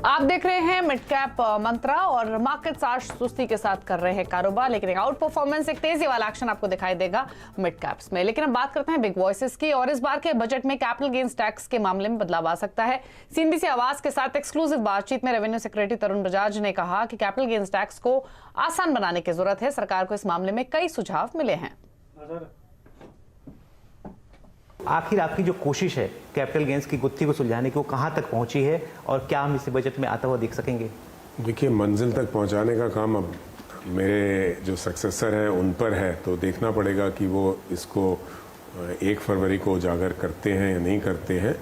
आप देख रहे हैं मिड कैप मंत्रा और मार्केट्स आज सुस्ती के साथ कर रहे हैं कारोबार, लेकिन एक आउट परफॉर्मेंस, एक तेजी वाला एक्शन आपको दिखाई देगा मिड कैप्स में। लेकिन अब बात करते हैं बिग वॉइसेस की, और इस बार के बजट में कैपिटल गेन्स टैक्स के मामले में बदलाव आ सकता है। सीएनबीसी आवाज के साथ एक्सक्लूसिव बातचीत में रेवेन्यू सेक्रेटरी तरुण बजाज ने कहा कि कैपिटल गेन्स टैक्स को आसान बनाने की जरूरत है। सरकार को इस मामले में कई सुझाव मिले हैं। आखिर आपकी जो कोशिश है कैपिटल गेन्स की गुत्थी को सुलझाने की, वो कहां तक पहुंची है और क्या हम इस बजट में आता हुआ देख सकेंगे? देखिए, मंजिल तक पहुंचाने का काम अब मेरे जो सक्सेसर हैं उन पर है, तो देखना पड़ेगा कि वो इसको 1 फरवरी को उजागर करते हैं या नहीं करते हैं।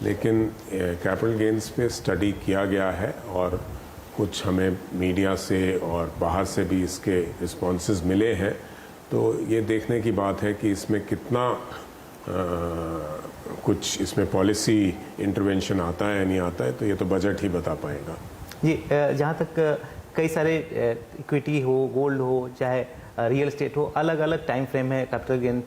लेकिन कैपिटल गेन्स पे स्टडी किया गया है और कुछ हमें मीडिया से और बाहर से भी इसके रिस्पॉन्सेज मिले हैं। तो ये देखने की बात है कि इसमें कितना कुछ इसमें पॉलिसी इंटरवेंशन आता है या नहीं आता है, तो ये तो बजट ही बता पाएगा। जी, जहाँ तक कई सारे इक्विटी हो, गोल्ड हो, चाहे रियल एस्टेट हो, अलग अलग टाइम फ्रेम है कैपिटल गेन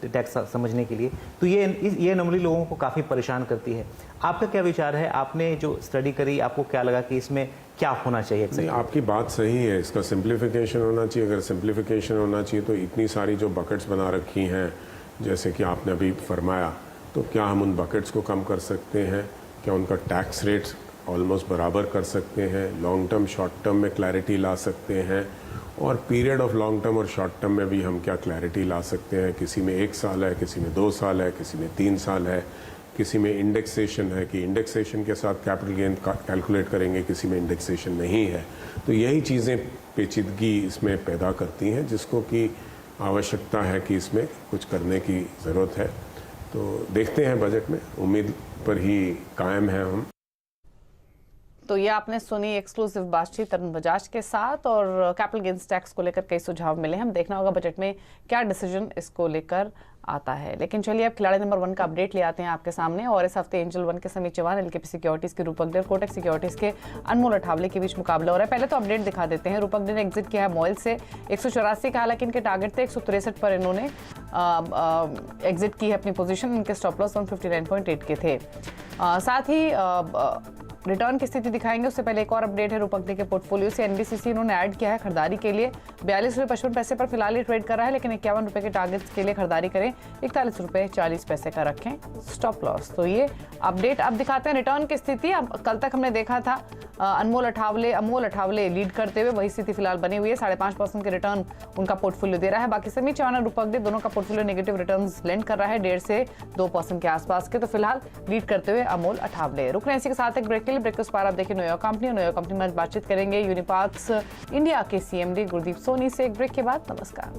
टैक्स समझने के लिए, तो ये नॉर्मली लोगों को काफ़ी परेशान करती है। आपका क्या विचार है? आपने जो स्टडी करी, आपको क्या लगा कि इसमें क्या होना चाहिए? नहीं, आपकी बात सही है, इसका सिंप्लीफिकेशन होना चाहिए। अगर सिंप्लीफिकेशन होना चाहिए तो इतनी सारी जो बकेट्स बना रखी हैं, जैसे कि आपने अभी फरमाया, तो क्या हम उन बकेट्स को कम कर सकते हैं? क्या उनका टैक्स रेट ऑलमोस्ट बराबर कर सकते हैं? लॉन्ग टर्म शॉर्ट टर्म में क्लैरिटी ला सकते हैं, और पीरियड ऑफ लॉन्ग टर्म और शॉर्ट टर्म में भी हम क्या क्लैरिटी ला सकते हैं? किसी में 1 साल है, किसी में 2 साल है, किसी में 3 साल है, किसी में इंडेक्सेशन है कि इंडेक्सेशन के साथ कैपिटल गेन कैलकुलेट करेंगे, किसी में इंडेक्सेशन नहीं है। तो यही चीज़ें पेचीदगी इसमें पैदा करती हैं, जिसको कि आवश्यकता है कि इसमें कुछ करने की ज़रूरत है। तो देखते हैं बजट में, उम्मीद पर ही कायम है हम। तो ये आपने सुनी एक्सक्लूसिव बातचीत तरुण बजाज के साथ, और कैपिटल गेन्स टैक्स को लेकर कई सुझाव मिले हैं। हम देखना होगा बजट में क्या डिसीजन इसको लेकर आता है। लेकिन चलिए अब खिलाड़ी नंबर 1 का अपडेट ले आते हैं आपके सामने। और इस हफ्ते एंजल 1 के समीर चौहान, एलकेपी सिक्योरिटीज के रूपक डेर, कोटक सिक्योरिटीज के अनमोल अठावले के बीच मुकाबला हो रहा है। पहले तो अपडेट दिखा देते हैं। रूपक डेर ने एग्जिट किया है मॉयल से 184 का, हालांकि इनके टारगेट थे 163 पर इन्होंने एग्जिट की है अपनी पोजीशन। इनके स्टॉप लॉस 159.8 के थे। साथ ही रिटर्न की स्थिति दिखाएंगे, उससे पहले एक और अपडेट है रूपक डे के पोर्टफोलियो से। एनबीसीसी इन्होंने ऐड किया है खरीदारी के लिए 42.55 पर फिलहाल ये ट्रेड कर रहा है, लेकिन 51 रुपए के टारगेट्स के लिए खरीदारी करें। 41.40 का रखें स्टॉप लॉस। तो ये अपडेट अब दिखाते हैं रिटर्न की स्थिति। अब कल तक हमने देखा था अमोल अठावले लीड करते हुए, वही स्थिति फिलहाल बनी हुई है। 5.5% के रिटर्न उनका पोर्टफोलियो दे रहा है। बाकी समीर चौहान और रूपक डे दोनों का पोर्टफोलियो नेगेटिव रिटर्न्स लेंड कर रहा है 1.5 से 2% के आसपास के। तो फिलहाल लीड करते हुए अमोल अठावले। रुक रहे हैं इसी के साथ एक ब्रेक के लिए। ब्रेक के उस पार आप देखिए न्यूयॉर्क कंपनी में आज बातचीत करेंगे यूनिपार्क्स इंडिया के सीएमडी गुरदीप सोनी से। एक ब्रेक के बाद नमस्कार।